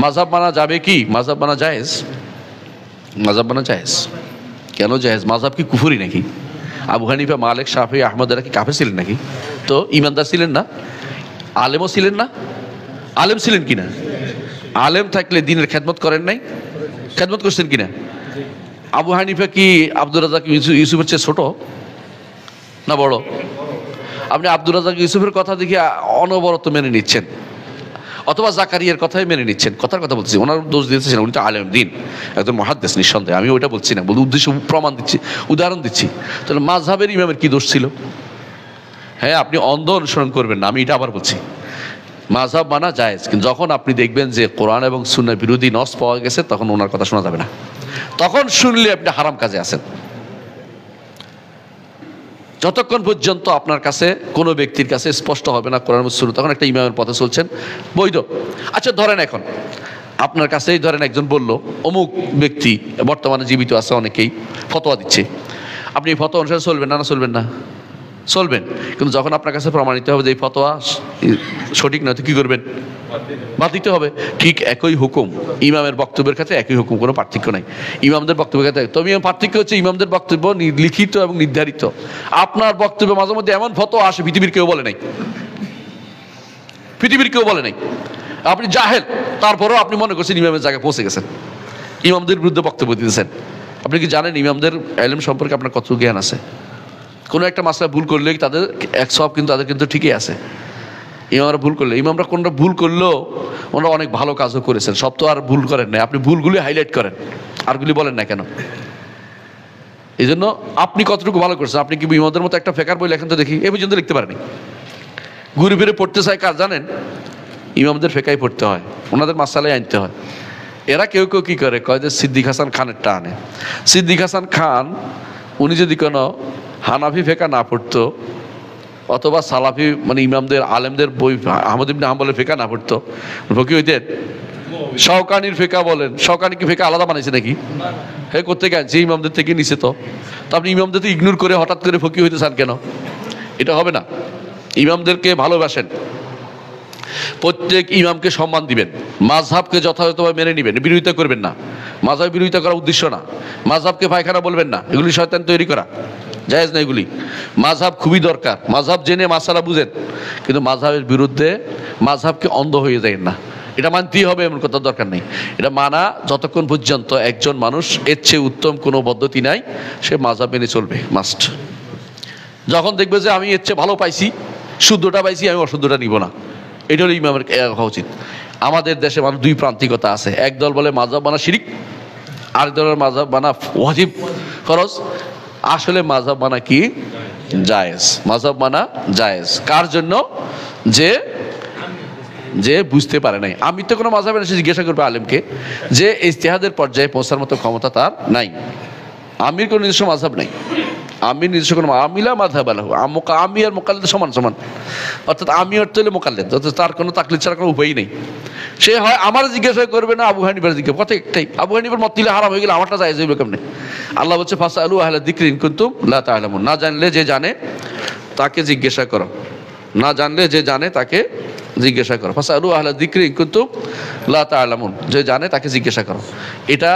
মাযহাব মানা যাবে কি? মাযহাব মানা জায়েজ? মাযহাব মানা জায়েজ। কেন জায়েজ? মাযহাব কি কুফরি নাকি? আবু হানিফা, মালিক, শাফি, আহমদ এরা কি কাফের ছিলেন নাকি? তো ইমানদার ছিলেন না? আলেমও ছিলেন না? আলেম ছিলেন কিনা? আলেম থাকলে দিনের খেদমত করেন নাই? খেদমত করছেন কিনা? আবু হানিফা কি আব্দুর রাজ্জাক ইউসুফের চেয়ে ছোট না বড়? আপনি আব্দুর রাজ্জাক ইউসুফের কথা দেখে অনবরত মেনে নিচ্ছেন, অথবা জাকারিয়ার কথাই মেনে নিচ্ছেন। কথার কথা বলছি, ওনার দোষ দিতেছেন, উনি তো আলেম দিন, একজন মুহাদ্দিস নিঃসন্দেহে, আমি ওইটা বলছি না, বলি উদ্দেশ্য প্রমাণ দিচ্ছি, উদাহরণ দিচ্ছি। তাহলে মাযহাবের ইমামের কি দোষ ছিল? হ্যাঁ, আপনি অন্ধ অনুসরণ করবেন না, আমি এটা আবার বলছি। মাযহাব মানা জায়েজ, কিন্তু যখন আপনি দেখবেন যে কোরআন এবং সুন্নাহ বিরোধী নস পাওয়া গেছে, তখন ওনার কথা শোনা যাবে না। তখন শুনলে আপনি হারাম কাজে আছেন। যতক্ষণ পর্যন্ত আপনার কাছে কোনো ব্যক্তির কাছে স্পষ্ট হবে না কোরআন এবং সুন্নাহ, তখন একটা ইমামের পথে চলছেন, বৈধ। আচ্ছা ধরেন, এখন আপনার কাছেই ধরেন একজন বলল অমুক ব্যক্তি বর্তমানে জীবিত আছে, অনেকেই ফতোয়া দিচ্ছে, আপনি এই ফতোয়া অনুসারে চলবেন না? না চলবেন না? চলবেন। কিন্তু যখন আপনার কাছে প্রমাণিত হবে যে এই ফতোয়া সঠিক নয়, তো কী করবেন? বাদ দিতে হবে। ঠিক একই হুকুম ইমামের বক্তব্যের ক্ষেত্রে, একই হুকুম, কোনো পার্থক্য নাই। ইমামদের বক্তব্যের ক্ষেত্রে তবে পার্থক্য হচ্ছে ইমামদের বক্তব্য লিখিত এবং নির্ধারিত। আপনার বক্তব্য মাঝে মধ্যে এমন ফতোয়া আসে পৃথিবীর কেউ বলে নাই, পৃথিবীর কেউ বলে নাই। আপনি জাহেল, তারপরেও আপনি মনে করছেন ইমামের জায়গায় পৌঁছে গেছেন, ইমামদের বিরুদ্ধে বক্তব্য দিতেছেন। আপনি কি জানেন ইমামদের ইলম সম্পর্কে আপনার কত জ্ঞান আছে? কোনো একটা মাসলা ভুল করলে তাদের এক সব কিন্তু তাদের কিন্তু ঠিকই আছে। ইমামরা ভুল করলে, ইমামরা কোনটা ভুল করলেও ওনারা অনেক ভালো কাজও করেছেন, সব তো আর ভুল করেন না। আপনি ভুলগুলি হাইলাইট করেন, আরগুলি বলেন না কেন? এই জন্য আপনি কতটুকু ভালো করছেন? আপনি কি ইমামদের মতো একটা ফেকার বই লেখেন তো দেখি? এই পর্যন্ত লিখতে পারেনি। ঘুরে ফিরে পড়তে চায় কার জানেন? ইমামদের ফেকাই পড়তে হয়, ওনাদের মাসালাই আনতে হয়। এরা কেউ কেউ কী করে, কয় যে সিদ্দিক হাসান খানেরটা আনে। সিদ্দিক হাসান খান উনি যদি কোনো হানাফি ফেকা না পড়তো, অথবা সালাফি মানে ইমামদের আলেমদের বই আহমদ ইবনে হাম্বলের ফেকা না পড়তো, কি হইতেন? শওকানির ফেকা বলেন, শওকানি কি ফেকা আলাদা বানাইছে নাকি? হ্যাঁ, করতে গেছে ইমামদের থেকে নিছে। তো আপনি ইমামদের তো ইগনোর করে হঠাৎ করে ফকি হইতে চান কেন? এটা হবে না। ইমামদেরকে ভালোবাসেন, প্রত্যেক ইমামকে সম্মান দিবেন, মাযহাবকে যথাযথভাবে মেনে নেবেন, বিরোধিতা করবেন না। মাযহাব বিরোধিতা করার উদ্দেশ্য না, মাযহাবকে পায়খানা বলবেন না, এগুলি শয়তান তৈরি করা, জায়েজ না এগুলি। মাযহাব খুবই দরকার, মাযহাব জেনে মাসালা বুঝেন, কিন্তু মাযহাবের বিরুদ্ধে মাযহাবকে অন্ধ হয়ে যায় না, এটা মানতেই হবে এমন কথা দরকার নেই। এটা মানা যতক্ষণ পর্যন্ত একজন মানুষ এর চেয়ে উত্তম কোনো পদ্ধতি নাই, সে মাযহাব মেনে চলবে, মাস্ট। যখন দেখবে যে আমি এর চেয়ে ভালো পাইছি, শুদ্ধটা পাইছি, আমি অশুদ্ধটা নিব না, এটা হলো ইমামের হওয়া উচিত। আমাদের দেশে মানুষ দুই প্রান্তিকতা আছে, একদল বলে মাযহাব মানা শিরিক, আরেক দলের মাযহাব মানা ওয়াজিব, ফরজ। আসলে মাযহাব মানা কি? জায়েজ। মাযহাব মানা জায়েজ কার জন্য? যে যে বুঝতে পারে নাই। আমি তো কোনো মাযহাবের এসে জিজ্ঞাসা করবে আলেমকে যে ইজতিহাদের পর্যায়ে পৌঁছার মতো ক্ষমতা তার নাই। আমির কোনো নিজস্ব মাযহাব নাই, আমি নিজস্ব কোনো আমিলা মাযহাব আলাহু, আমি আর মুকাল্লিদ সমান সমান, অর্থাৎ আমি অর্থ হলে মুকাল্লিদ, অর্থাৎ তার কোনো তাকলিদ ছাড়া কোনো উপায়ই নেই। সে হয় আমার জিজ্ঞাসা করবে না আবু হানিফার জিজ্ঞাসা, কথা একটাই, আবু হানিফার মত দিলে হারাম হয়ে গেলে আমারটা জায়েজ হইবে কেমনে? আল্লাহ বলছে ফাসআলু আহলা যিকরি ইন কুনতুম লা তা'লামুন, না জানলে যে জানে তাকে জিজ্ঞাসা করো, না জানলে যে জানে তাকে জিজ্ঞাসা করো। ফাসআলু আহলা যিকরি ইন কুনতুম লা তা'লামুন, যে জানে তাকে জিজ্ঞাসা করো। এটা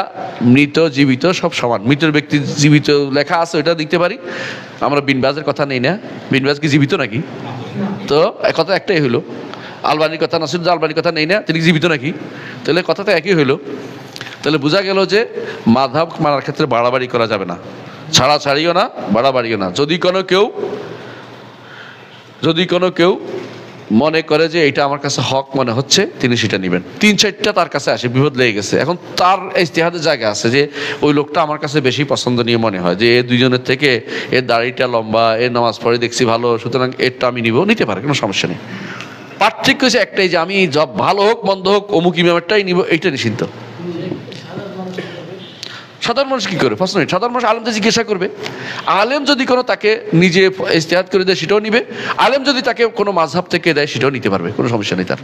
মৃত জীবিত সব সমান। মৃতের ব্যক্তি জীবিত লেখা আছে, ওইটা দেখতে পারি। আমরা বিন বাজের কথা নেই না, বিন বাজ কি জীবিত নাকি? তো কথা একটাই হইলো। আলবানির কথা, নাসিরুদ্দিন আলবানির কথা নেই না, তিনি জীবিত নাকি? তাহলে কথা তো একই হইলো। তাহলে বোঝা গেল যে মাযহাব মানার ক্ষেত্রে বাড়াবাড়ি করা যাবে না, ছাড়াছাড়িও না, বাড়াবাড়িও না। যদি কোনো কেউ মনে করে যে এটা আমার কাছে হক মনে হচ্ছে, তিনি সেটা নেবেন। 3-4টা তার কাছে আসে, বিপদ লেগে গেছে, এখন তার ইজতিহাদের জায়গা আছে যে ওই লোকটা আমার কাছে বেশি পছন্দনীয় মনে হয়, যে এ দুজনের থেকে এর দাড়িটা লম্বা, এর নামাজ পড়ে দেখছি ভালো, সুতরাং এরটা আমি নিতে পারে, কোনো সমস্যা নেই। পার্থক্য হচ্ছে একটাই, যে আমি জব ভালো হোক মন্দ হোক অমুক ইমামেরটাই নিব, এইটা নিষিদ্ধ। সাধারণ মানুষ কি করে? প্রশ্ন, সাধারণ মানুষ আলেমদের জিজ্ঞাসা করবে। আলেম যদি কোনো তাকে নিজে ইজতিহাদ করে দেয় সেটাও নিবে, আলেম যদি তাকে কোনো মাযহাব থেকে দেয় সেটাও নিতে পারবে, কোনো সমস্যা নেই তার।